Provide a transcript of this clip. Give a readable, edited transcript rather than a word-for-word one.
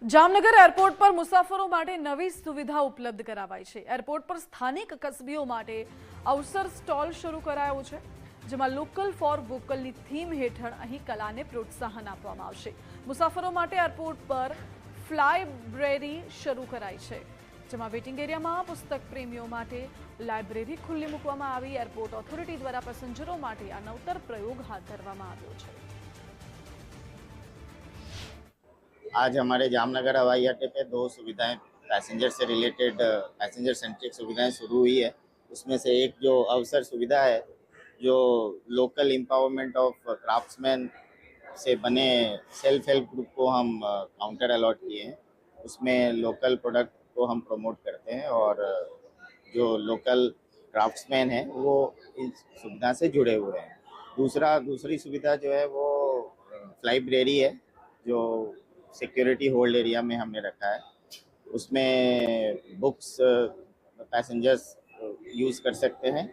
Jamnagar airport પર મુસાફરો માટે નવી સુવિધા ઉપલબ્ધ કરાવાઈ છે। એરપોર્ટ પર સ્થાનિક કસબીઓ માટે અવસર સ્ટોલ શરૂ કરાયો છે, જેમાં લોકલ ફોર વોકલની થીમ હેઠળ અહીં કલાને પ્રોત્સાહન આપવામાં આવશે। મુસાફરો માટે એરપોર્ટ પર લાઇબ્રેરી શરૂ કરાઈ છે, જેમાં વેઇટિંગ એરિયામાં પુસ્તક પ્રેમીઓ માટે લાઇબ્રેરી ખુલ્લી મૂકવામાં આવી। એરપોર્ટ ઓથોરિટી દ્વારા પેસેન્જરો માટે આ નવતર પ્રયોગ હાથ ધરવામાં આવ્યો છે। आज हमारे जामनगर हवाई अड्डे पे दो सुविधाएं पैसेंजर से रिलेटेड पैसेंजर सेंट्रिक सुविधाएं शुरू हुई है। उसमें से एक जो अवसर सुविधा है, जो लोकल एम्पावरमेंट ऑफ क्राफ्ट्समैन से बने सेल्फ हेल्प ग्रुप को हम काउंटर अलॉट किए हैं। उसमें लोकल प्रोडक्ट को हम प्रमोट करते हैं और जो लोकल क्राफ्ट्समैन हैं वो इस सुविधा से जुड़े हुए हैं। दूसरी सुविधा जो है वो लाइब्रेरी है, जो सिक्योरिटी होल्ड एरिया में हमने रखा है। उसमें बुक्स पैसेंजर्स यूज़ कर सकते हैं।